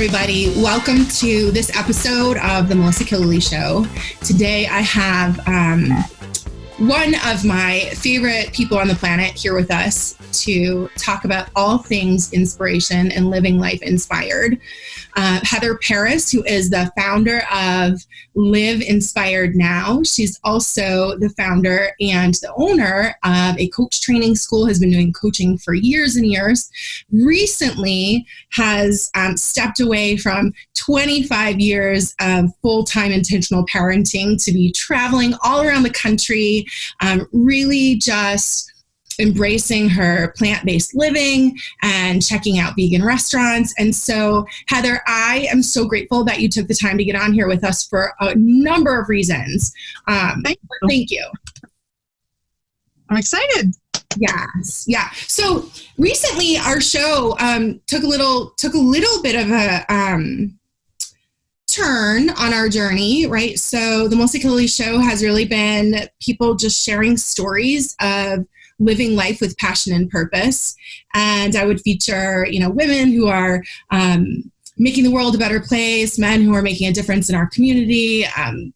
everybody. Welcome to this episode of the Melissa Killeleagh Show. Today I have one of my favorite people on the planet here with us to talk about all things inspiration and living life inspired. Heather Paris, who is the founder of Live Inspired Now. She's also the founder and the owner of a coach training school, has been doing coaching for years and years. Recently has stepped away from 25 years of full-time intentional parenting to be traveling all around the country, really just embracing her plant-based living and checking out vegan restaurants. And so, Heather, I am so grateful that you took the time to get on here with us for a number of reasons. Thank you. I'm excited. Yes. Yeah. So recently our show took a little bit of a turn on our journey, right? So the Melissa Killeleagh Show has really been people just sharing stories of living life with passion and purpose. And I would feature, women who are making the world a better place, men who are making a difference in our community,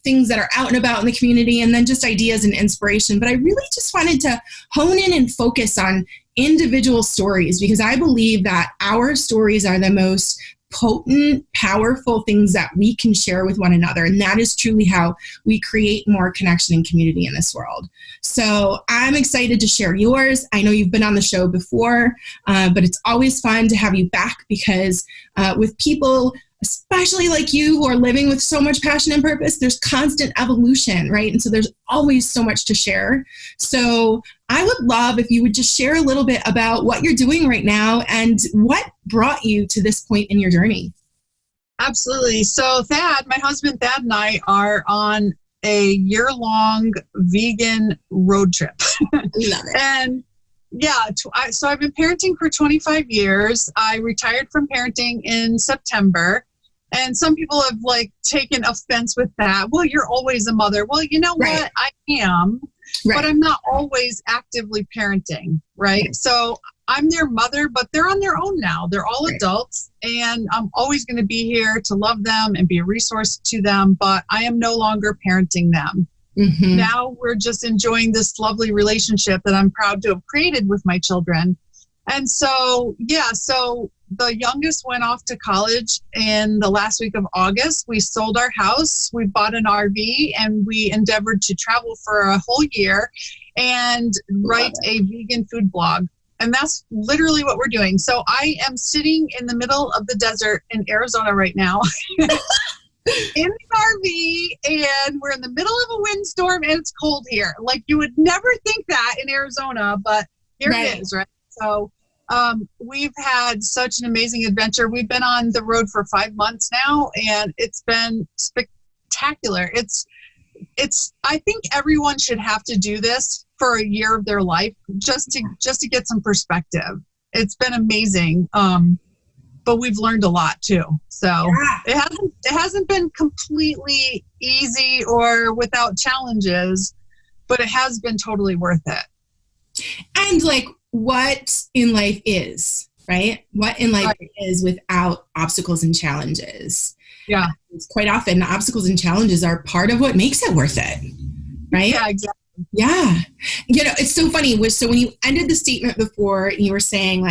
things that are out and about in the community, and then just ideas and inspiration. But I really just wanted to hone in and focus on individual stories, because I believe that our stories are the most potent, powerful things that we can share with one another. And that is truly how we create more connection and community in this world. So I'm excited to share yours. I know you've been on the show before, but it's always fun to have you back, because with people, especially like you, who are living with so much passion and purpose, there's constant evolution, right? And so there's always so much to share. So I would love if you would just share a little bit about what you're doing right now and what brought you to this point in your journey. Absolutely. So Thad, my husband Thad, and I are on a year-long vegan road trip. Love it. And yeah, so I've been parenting for 25 years. I retired from parenting in September. And some people have taken offense with that. Well, you're always a mother. Well, you know what? I am, but I'm not always actively parenting, right? So I'm their mother, but they're on their own now. They're all adults, and I'm always going to be here to love them and be a resource to them, but I am no longer parenting them. Mm-hmm. Now we're just enjoying this lovely relationship that I'm proud to have created with my children. And so, so the youngest went off to college in the last week of August. We sold our house, we bought an RV, and we endeavored to travel for a whole year and write a vegan food blog. And that's literally what we're doing. So I am sitting in the middle of the desert in Arizona right now in the RV, and we're in the middle of a windstorm, and it's cold here. You would never think that in Arizona, but here it is, right? So we've had such an amazing adventure. We've been on the road for 5 months now, and it's been spectacular. It's I think everyone should have to do this for a year of their life just to get some perspective. It's been amazing. But we've learned a lot too. So it hasn't been completely easy or without challenges, but it has been totally worth it. And what in life is, right? What in life is without obstacles and challenges. Yeah. It's quite often obstacles and challenges are part of what makes it worth it, right? Yeah, exactly. Yeah. It's so funny. So when you ended the statement before, you were saying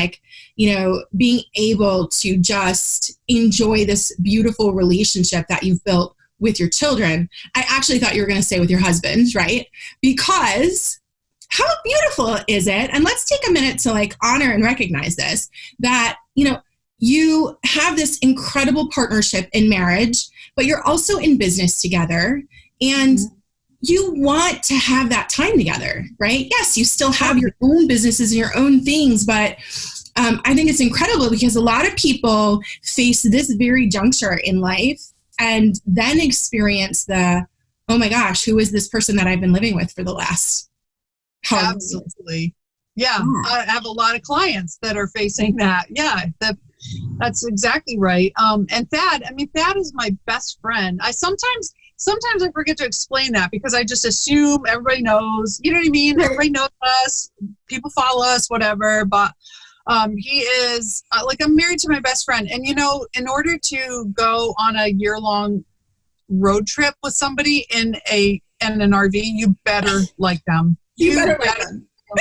being able to just enjoy this beautiful relationship that you've built with your children. I actually thought you were going to say with your husband, right? Because how beautiful is it? And let's take a minute to honor and recognize this, that, you have this incredible partnership in marriage, but you're also in business together, and you want to have that time together, right? Yes, you still have your own businesses and your own things, but I think it's incredible because a lot of people face this very juncture in life and then experience oh my gosh, who is this person that I've been living with for the last Absolutely. Yeah, I have a lot of clients that are facing that. Yeah, that's exactly right. And Thad is my best friend. Sometimes I forget to explain that because I just assume everybody knows, you know what I mean? Everybody knows us, people follow us, whatever. But He is like, I'm married to my best friend. And, you know, in order to go on a year-long road trip with somebody in an RV, you better like them. You better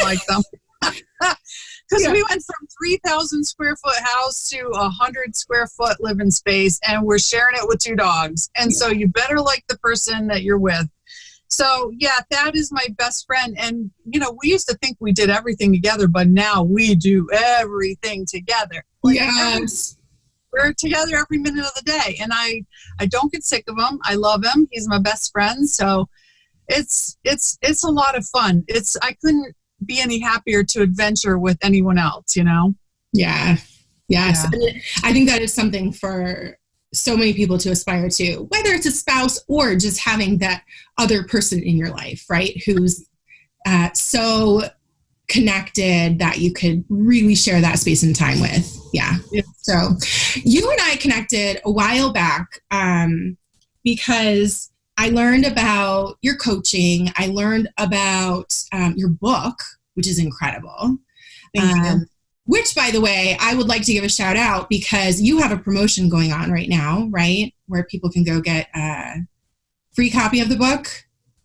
like them. Because we went from 3,000 square foot house to 100 square foot living space, and we're sharing it with 2 dogs. And so you better like the person that you're with. So yeah, that is my best friend. And, you know, we used to think we did everything together, but now we do everything together. Like, yes. We're together every minute of the day. And I don't get sick of him. I love him. He's my best friend. So it's a lot of fun. I couldn't be any happier to adventure with anyone else, you know? Yeah. Yes. Yeah. I think that is something for so many people to aspire to, whether it's a spouse or just having that other person in your life, right? Who's so connected that you could really share that space and time with. Yeah. So you and I connected a while back because I learned about your coaching. I learned about your book, which is incredible. Thank you. Which, by the way, I would like to give a shout out because you have a promotion going on right now, right? Where people can go get a free copy of the book.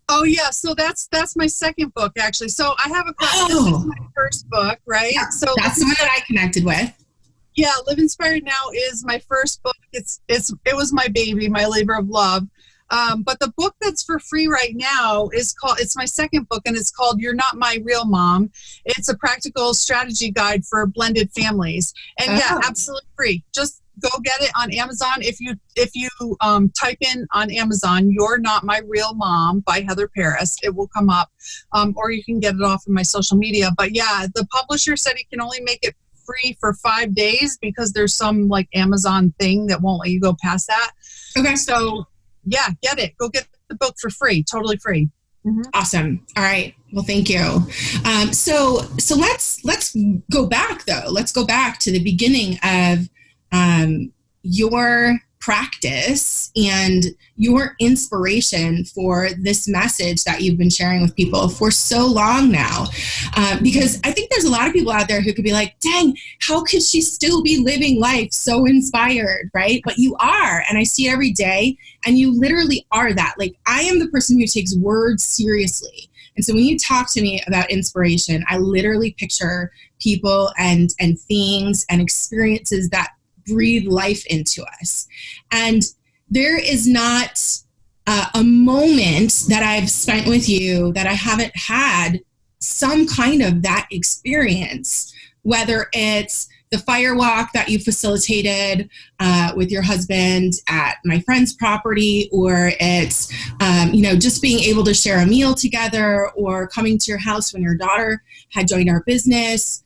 Oh yeah, so that's my second book actually. So I have a copy. This is my first book, right? Yeah, so that's the one that I connected with. Yeah, Live Inspired Now is my first book. It was my baby, my labor of love. But the book that's for free right now it's my second book, and it's called You're Not My Real Mom. It's a practical strategy guide for blended families. And yeah, absolutely free. Just go get it on Amazon. If you type in on Amazon, You're Not My Real Mom by Heather Paris, it will come up. Or you can get it off of my social media. But yeah, the publisher said he can only make it free for 5 days because there's some like Amazon thing that won't let you go past that. Okay. So yeah, get it. Go get the book for free. Totally free. Mm-hmm. Awesome. All right. Well, thank you. So let's go back though. Let's go back to the beginning of your practice and your inspiration for this message that you've been sharing with people for so long now. Because I think there's a lot of people out there who could be like, dang, how could she still be living life so inspired, right? But you are, and I see it every day, and you literally are that. Like, I am the person who takes words seriously. And so when you talk to me about inspiration, I literally picture people and things and experiences that breathe life into us. And there is not a moment that I've spent with you that I haven't had some kind of that experience, whether it's the fire walk that you facilitated with your husband at my friend's property, or it's, just being able to share a meal together, or coming to your house when your daughter had joined our business.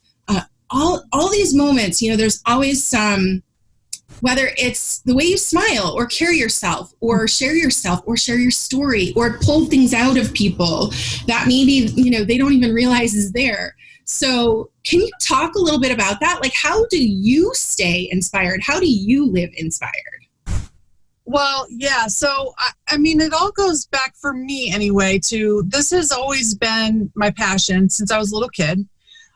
All these moments, there's always some, whether it's the way you smile or carry yourself or share your story or pull things out of people that maybe, they don't even realize is there. So can you talk a little bit about that? Like, how do you stay inspired? How do you live inspired? Well, yeah. So, I mean, it all goes back for me anyway to, this has always been my passion since I was a little kid.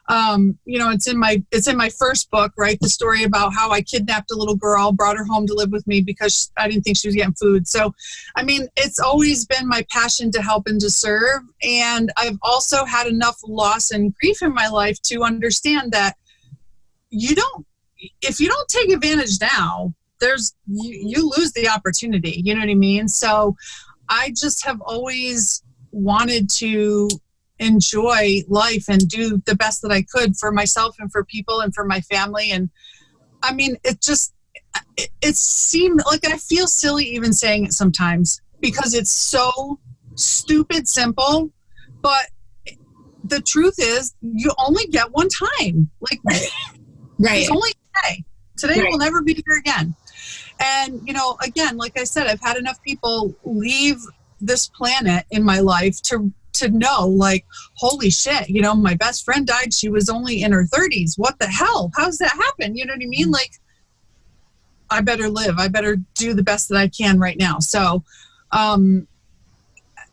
It's in my first book, right? The story about how I kidnapped a little girl, brought her home to live with me because I didn't think she was getting food. So, I mean, it's always been my passion to help and to serve. And I've also had enough loss and grief in my life to understand that if you don't take advantage now, you lose the opportunity. You know what I mean? So I just have always wanted to enjoy life and do the best that I could for myself and for people and for my family. And I mean, it seemed like, I feel silly even saying it sometimes because it's so stupid simple, but the truth is you only get one time. Like, right. It's only today right. Will never be here again. And, again, like I said, I've had enough people leave this planet in my life to know, like, holy shit, my best friend died. She was only in her 30s. What the hell? How's that happen? You know what I mean? Like, I better live. I better do the best that I can right now. So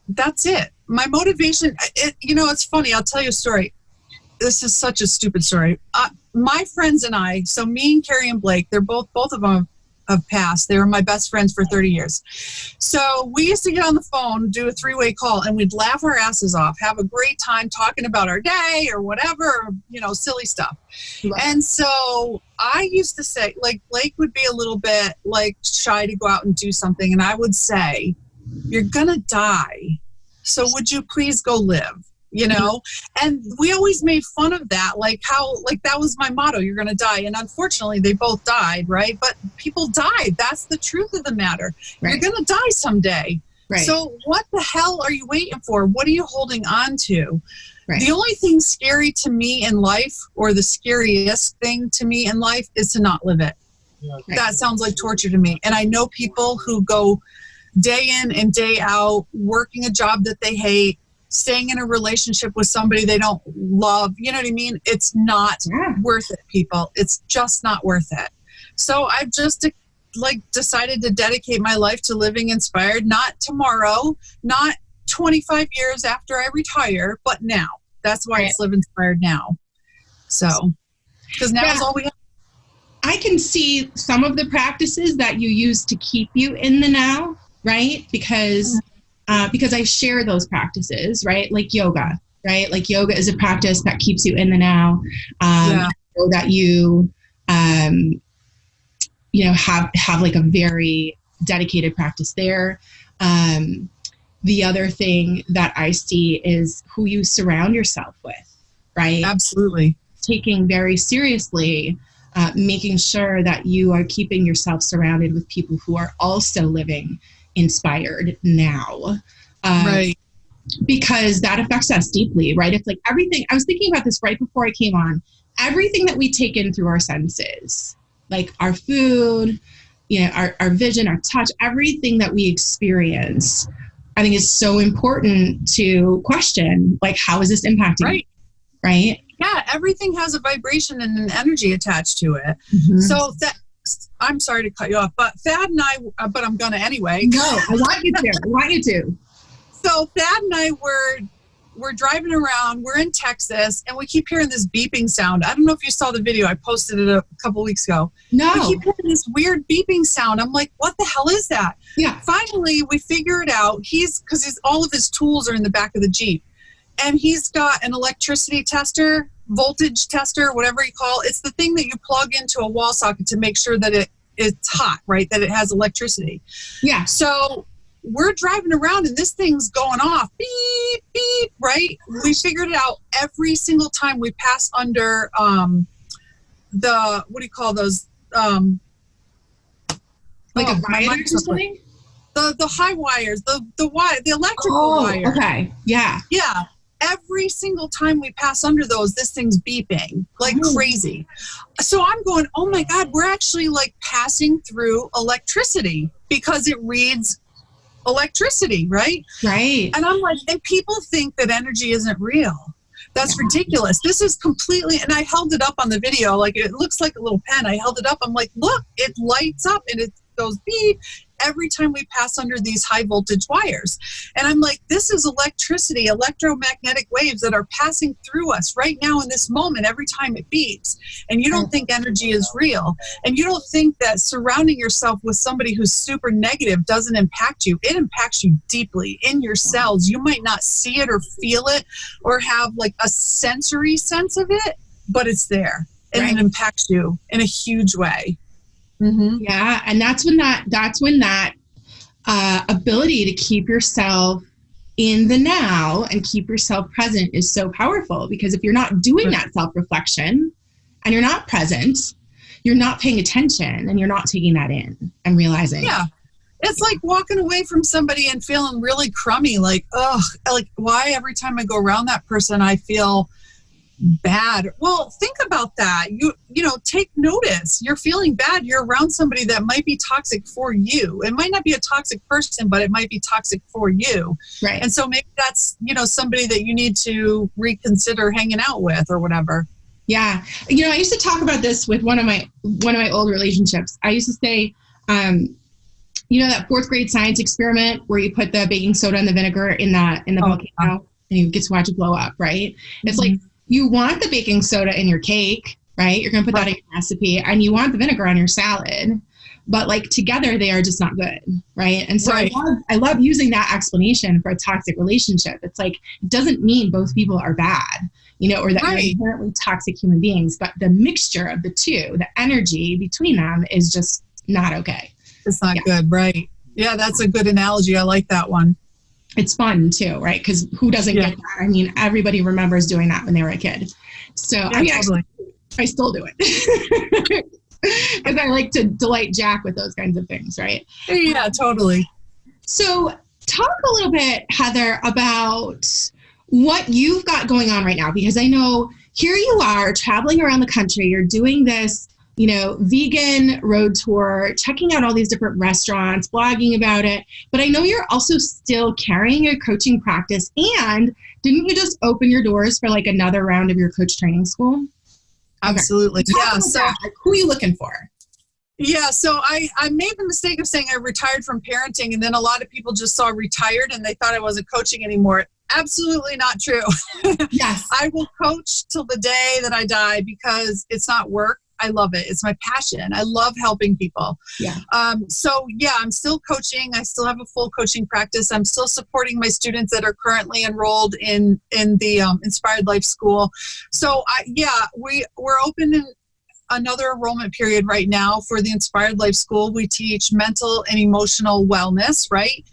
that's it. My motivation, it's funny. I'll tell you a story. this is such a stupid story. My friends and I, so me and Carrie and Blake, they're both of them have passed. They were my best friends for 30 years. So we used to get on the phone, do a 3-way call, and we'd laugh our asses off, have a great time talking about our day or whatever, silly stuff. Right. And so I used to say, like, Blake would be a little bit like shy to go out and do something. And I would say, you're going to die. So would you please go live? And we always made fun of that, like that was my motto, you're going to die. And unfortunately, they both died, right? But people died. That's the truth of the matter. Right. You're going to die someday. Right. So what the hell are you waiting for? What are you holding on to? Right. The only thing scary to me in life, or the scariest thing to me in life, is to not live it. Right. That sounds like torture to me. And I know people who go day in and day out, working a job that they hate, staying in a relationship with somebody they don't love. You know what I mean? It's not worth it, people. It's just not worth it. So I've just decided to dedicate my life to living inspired, not tomorrow, not 25 years after I retire, but now. That's why it's Live Inspired Now. So, because now is all we have. I can see some of the practices that you use to keep you in the now, right? Because I share those practices, right? Like yoga, right? Like yoga is a practice that keeps you in the now. So that you, have like a very dedicated practice there. The other thing that I see is who you surround yourself with, right? Absolutely. Taking very seriously, making sure that you are keeping yourself surrounded with people who are also living inspired now. Right. Because that affects us deeply, right? It's like everything, I was thinking about this right before I came on, everything that we take in through our senses, like our food, our vision, our touch, everything that we experience, I think is so important to question, like, how is this impacting me? Right? Yeah, everything has a vibration and an energy attached to it. Mm-hmm. So I'm sorry to cut you off, but Thad and I, but I'm going to anyway. No, I want you to. So Thad and I we're driving around, we're in Texas, and we keep hearing this beeping sound. I don't know if you saw the video. I posted it a couple weeks ago. No. We keep hearing this weird beeping sound. I'm like, what the hell is that? Yeah. Finally, we figure it out. Because all of his tools are in the back of the Jeep. And he's got an electricity tester, voltage tester, whatever you call it. It's the thing that you plug into a wall socket to make sure that it's hot, right? That it has electricity. Yeah. So we're driving around and this thing's going off. Beep, beep, right? We figured it out every single time we pass under what do you call those? Like a viaduct or something? The high wires, the electrical wire. Okay. Yeah. Yeah. Every single time we pass under those, this thing's beeping like crazy. So I'm going, oh my God, we're actually like passing through electricity because it reads electricity, right? Right. And I'm like, and people think that energy isn't real. That's ridiculous. This is completely, and I held it up on the video, like it looks like a little pen. I held it up. I'm like, look, it lights up and it goes beep every time we pass under these high voltage wires. And I'm like, this is electricity, electromagnetic waves that are passing through us right now in this moment every time it beeps. And you don't think energy is real. And you don't think that surrounding yourself with somebody who's super negative doesn't impact you. It impacts you deeply in your cells. You might not see it or feel it or have like a sensory sense of it, but it's there and it impacts you in a huge way. Mm-hmm. Yeah, and that's when that ability to keep yourself in the now and keep yourself present is so powerful, because if you're not doing that self-reflection and you're not present, you're not paying attention and you're not taking that in and realizing. Yeah, it's like walking away from somebody and feeling really crummy, like, ugh, like why every time I go around that person I feel bad. Well, think about that. You know, take notice. You're feeling bad. You're around somebody that might be toxic for you. It might not be a toxic person, but it might be toxic for you. Right. And so maybe that's, somebody that you need to reconsider hanging out with or whatever. Yeah. I used to talk about this with one of my old relationships. I used to say, that 4th grade science experiment where you put the baking soda and the vinegar in the volcano and you get to watch it blow up, right? It's like, you want the baking soda in your cake, right? You're going to put that in your recipe, and you want the vinegar on your salad, but like together they are just not good, right? And so I love using that explanation for a toxic relationship. It's like, it doesn't mean both people are bad, or that you're inherently toxic human beings, but the mixture of the two, the energy between them is just not okay. It's not good, right? Yeah, that's a good analogy. I like that one. It's fun too, right? Because who doesn't get that? I mean, everybody remembers doing that when they were a kid. So totally. I still do it. Because I like to delight Jack with those kinds of things, right? Yeah, totally. So talk a little bit, Heather, about what you've got going on right now, because I know here you are traveling around the country. You're doing this, vegan road tour, checking out all these different restaurants, blogging about it. But I know you're also still carrying your coaching practice. And didn't you just open your doors for like another round of your coach training school? Absolutely. Okay. Yeah. So who are you looking for? Yeah. So I made the mistake of saying I retired from parenting, and then a lot of people just saw retired and they thought I wasn't coaching anymore. Absolutely not true. Yes. I will coach till the day that I die because it's not work. I love it. It's my passion. I love helping people. Yeah. So yeah, I'm still coaching. I still have a full coaching practice. I'm still supporting my students that are currently enrolled in the Inspired Life School. So we're open in another enrollment period right now for the Inspired Life School. We teach mental and emotional wellness, right?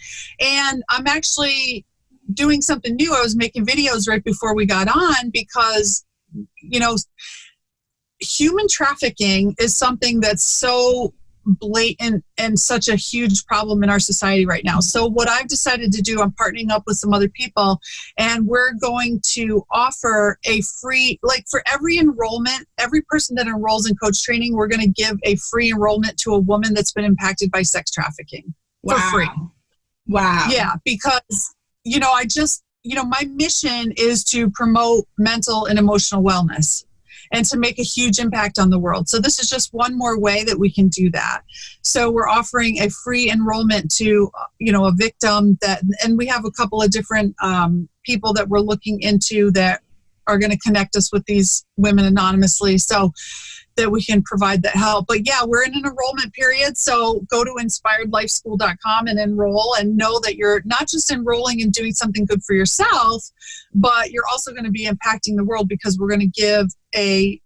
And I'm actually doing something new. I was making videos right before we got on because, human trafficking is something that's so blatant and such a huge problem in our society right now. So what I've decided to do, I'm partnering up with some other people, and we're going to offer a free, like for every enrollment, every person that enrolls in coach training, we're going to give a free enrollment to a woman that's been impacted by sex trafficking for free. Wow. Yeah, because, my mission is to promote mental and emotional wellness and to make a huge impact on the world. So this is just one more way that we can do that. So we're offering a free enrollment to, a victim and we have a couple of different people that we're looking into that are going to connect us with these women anonymously so that we can provide that help. But yeah, we're in an enrollment period. So go to inspiredlifeschool.com and enroll, and know that you're not just enrolling and doing something good for yourself, but you're also going to be impacting the world, because we're going to give a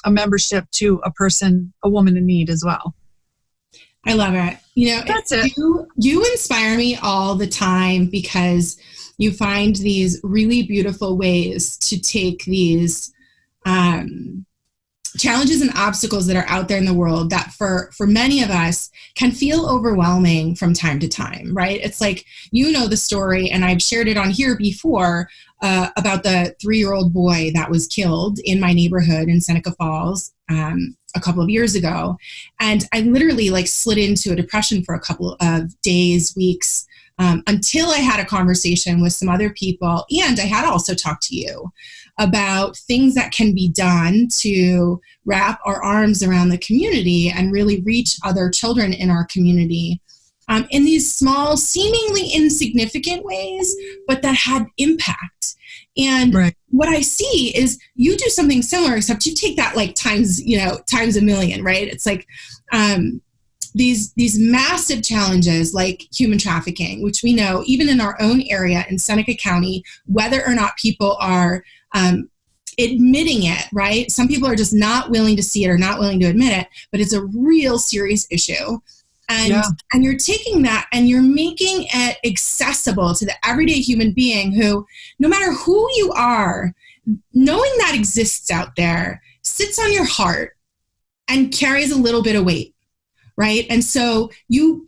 membership to a woman in need as well. I love it. That's it. You inspire me all the time because you find these really beautiful ways to take these challenges and obstacles that are out there in the world that for many of us can feel overwhelming from time to time, right? It's like, the story, and I've shared it on here before, about the 3-year-old boy that was killed in my neighborhood in Seneca Falls a couple of years ago. And I literally slid into a depression for a couple of days, weeks, until I had a conversation with some other people. And I had also talked to you about things that can be done to wrap our arms around the community and really reach other children in our community in these small, seemingly insignificant ways, but that had impact. And what I see is you do something similar, except you take that times a million, right? It's like these massive challenges like human trafficking, which we know even in our own area in Seneca County, whether or not people are admitting it, right? Some people are just not willing to see it or not willing to admit it, but it's a real serious issue. And you're taking that and you're making it accessible to the everyday human being who, no matter who you are, knowing that exists out there sits on your heart and carries a little bit of weight, right? And so you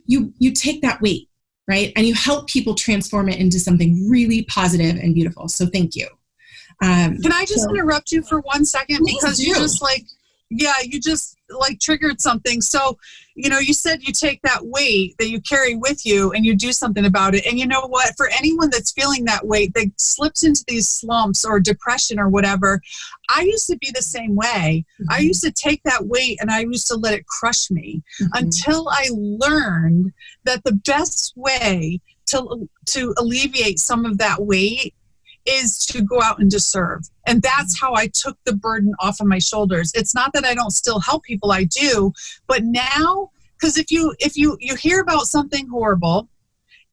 take that weight, right? And you help people transform it into something really positive and beautiful. So thank you. Can I just interrupt you for 1 second? Because you just triggered something. So, you said you take that weight that you carry with you and you do something about it. And you know what? For anyone that's feeling that weight, that slips into these slumps or depression or whatever, I used to be the same way. Mm-hmm. I used to take that weight and I used to let it crush me until I learned that the best way to alleviate some of that weight is to go out and to serve. And that's how I took the burden off of my shoulders. It's not that I don't still help people, I do, but now, because if you hear about something horrible,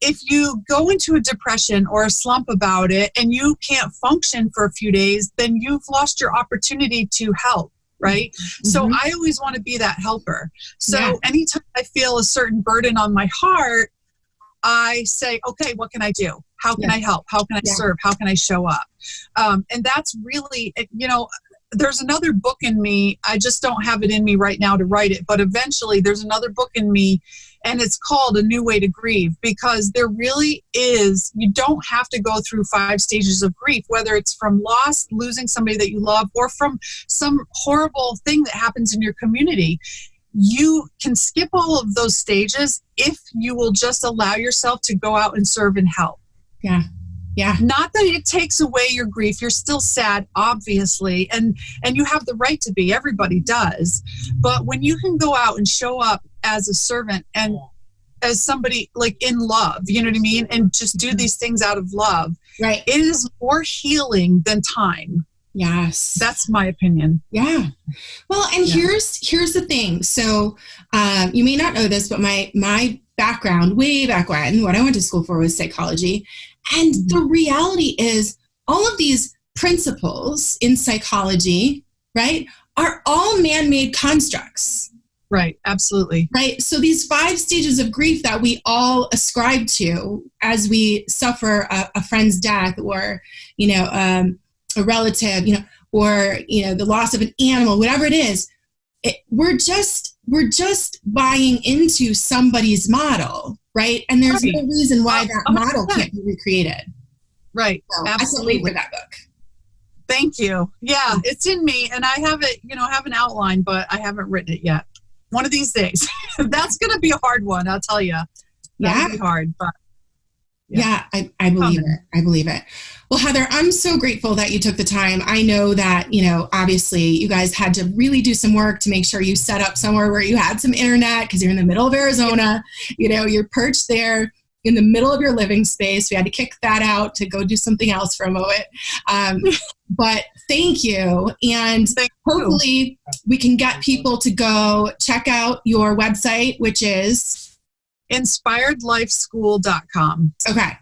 if you go into a depression or a slump about it and you can't function for a few days, then you've lost your opportunity to help, right? Mm-hmm. So I always want to be that helper. So anytime I feel a certain burden on my heart, I say, okay, what can I do? How can I help? How can I serve? How can I show up? And that's really, there's another book in me. I just don't have it in me right now to write it, but eventually there's another book in me, and it's called A New Way to Grieve, because there really is, you don't have to go through 5 stages of grief, whether it's from loss, losing somebody that you love, or from some horrible thing that happens in your community. You can skip all of those stages if you will just allow yourself to go out and serve and help. Yeah. Yeah. Not that it takes away your grief. You're still sad, obviously, and you have the right to be. Everybody does. But when you can go out and show up as a servant and as somebody like in love, you know what I mean? And just do these things out of love. Right. It is more healing than time. Yes. That's my opinion. Yeah. Well, and here's the thing. So you may not know this, but my background way back when, what I went to school for was psychology. And the reality is all of these principles in psychology, right, are all man-made constructs. Right. Absolutely. Right. So these 5 stages of grief that we all ascribe to as we suffer a friend's death, or, a relative, or, the loss of an animal, whatever it is, we're just buying into somebody's model, right? And there's no reason why that model can't be recreated. Right. So absolutely. I can't wait for that book. Thank you. Yeah, it's in me, and I have it, have an outline, but I haven't written it yet. One of these days. That's going to be a hard one, I'll tell you. That'll be hard, but I believe it. I believe it. Well, Heather, I'm so grateful that you took the time. I know that, obviously you guys had to really do some work to make sure you set up somewhere where you had some internet, because you're in the middle of Arizona, you're perched there in the middle of your living space. We had to kick that out to go do something else for a moment. But thank you. And hopefully we can get people to go check out your website, which is inspiredlifeschool.com. Okay.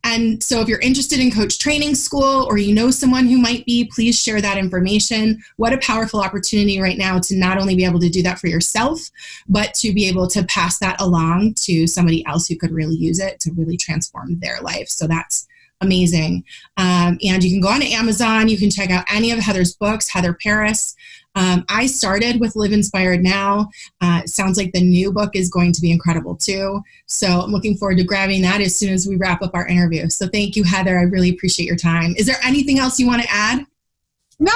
And so if you're interested in coach training school, or someone who might be, please share that information. What a powerful opportunity right now to not only be able to do that for yourself, but to be able to pass that along to somebody else who could really use it to really transform their life. So that's amazing. And you can go on to Amazon. You can check out any of Heather's books, Heather Paris. I started with Live Inspired Now. It sounds like the new book is going to be incredible too. So I'm looking forward to grabbing that as soon as we wrap up our interview. So thank you, Heather. I really appreciate your time. Is there anything else you want to add? No,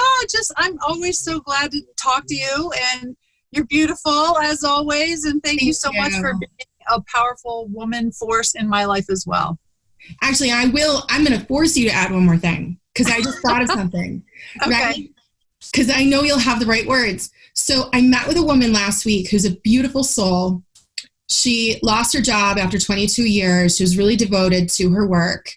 I'm always so glad to talk to you, and you're beautiful as always. And thank you so much for being a powerful woman force in my life as well. Actually, I'm going to force you to add one more thing, because I just thought of something. Okay. Right? Because I know you'll have the right words. So I met with a woman last week who's a beautiful soul. She lost her job after 22 years. She was really devoted to her work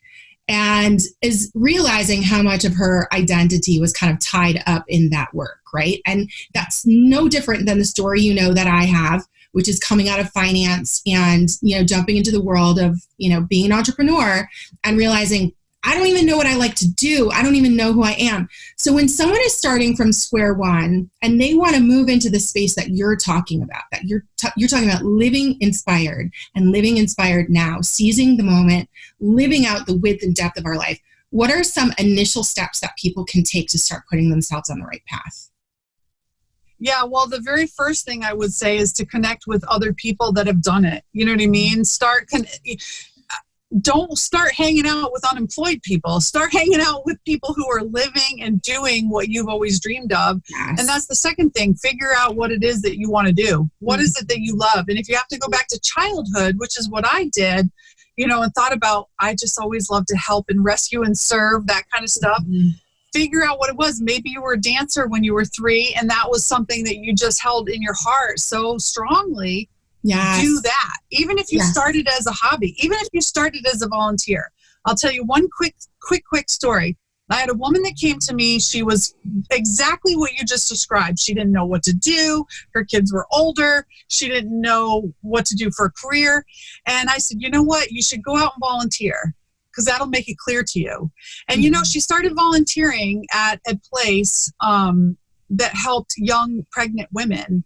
and is realizing how much of her identity was kind of tied up in that work, right? And that's no different than the story that I have, which is coming out of finance and, jumping into the world of, being an entrepreneur and realizing, I don't even know what I like to do. I don't even know who I am. So when someone is starting from square one and they want to move into the space that you're talking about, that you're talking about living inspired and living inspired now, seizing the moment, living out the width and depth of our life, what are some initial steps that people can take to start putting themselves on the right path? Yeah, well, the very first thing I would say is to connect with other people that have done it. You know what I mean? Don't start hanging out with unemployed people. Start hanging out with people who are living and doing what you've always dreamed of. Yes. And that's the second thing. Figure out what it is that you want to do. What is it that you love? And if you have to go back to childhood, which is what I did, and thought about, I just always loved to help and rescue and serve, that kind of stuff. Mm-hmm. Figure out what it was. Maybe you were a dancer when you were 3, and that was something that you just held in your heart so strongly. Yes. Do that. Even if you started as a hobby, even if you started as a volunteer. I'll tell you one quick story. I had a woman that came to me. She was exactly what you just described. She didn't know what to do. Her kids were older. She didn't know what to do for a career. And I said, you know what? You should go out and volunteer, because that'll make it clear to you. And, you know, she started volunteering at a place that helped young pregnant women.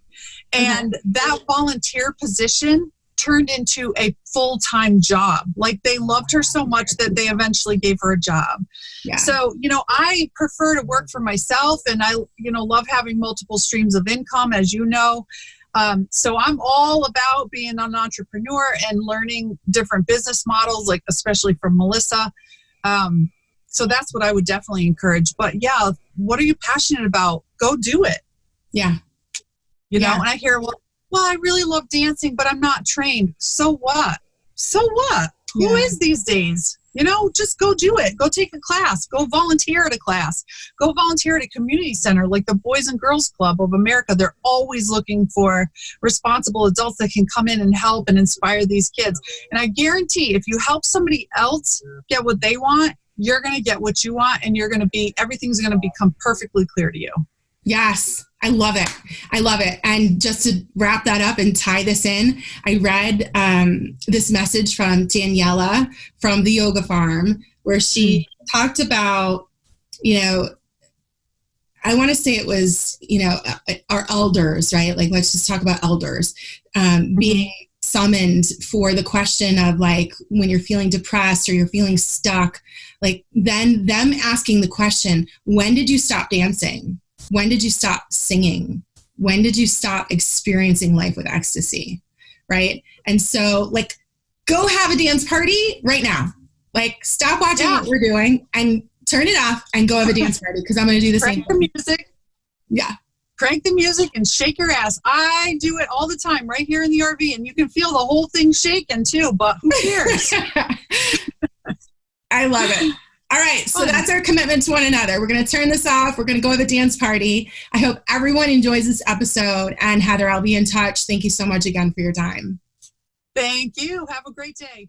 And that volunteer position turned into a full-time job. Like, they loved her so much that they eventually gave her a job. Yeah. So, you know, I prefer to work for myself, and I, you know, love having multiple streams of income, as you know. So I'm all about being an entrepreneur and learning different business models, like especially from Melissa. So that's what I would definitely encourage. But yeah, what are you passionate about? Go do it. Yeah. You know, and I hear, well, I really love dancing, but I'm not trained. So what? So what? Who is these days? You know, just go do it. Go take a class. Go volunteer at a class. Go volunteer at a community center like the Boys and Girls Club of America. They're always looking for responsible adults that can come in and help and inspire these kids. And I guarantee if you help somebody else get what they want, you're going to get what you want, and everything's going to become perfectly clear to you. Yes. I love it. I love it. And just to wrap that up and tie this in, I read this message from Daniela from the Yoga Farm, where she talked about, you know, I want to say it was, you know, our elders, right? Like, let's just talk about elders being summoned for the question of, like, when you're feeling depressed or you're feeling stuck, like, then them asking the question, when did you stop dancing? When did you stop singing? When did you stop experiencing life with ecstasy? Right? And so, like, go have a dance party right now. Like, stop watching what we're doing and turn it off and go have a dance party, because I'm going to do the same. Crank the music. Yeah. Crank the music and shake your ass. I do it all the time right here in the RV, and you can feel the whole thing shaking too, but who cares? I love it. All right, so that's our commitment to one another. We're going to turn this off. We're going to go have a dance party. I hope everyone enjoys this episode. And Heather, I'll be in touch. Thank you so much again for your time. Thank you. Have a great day.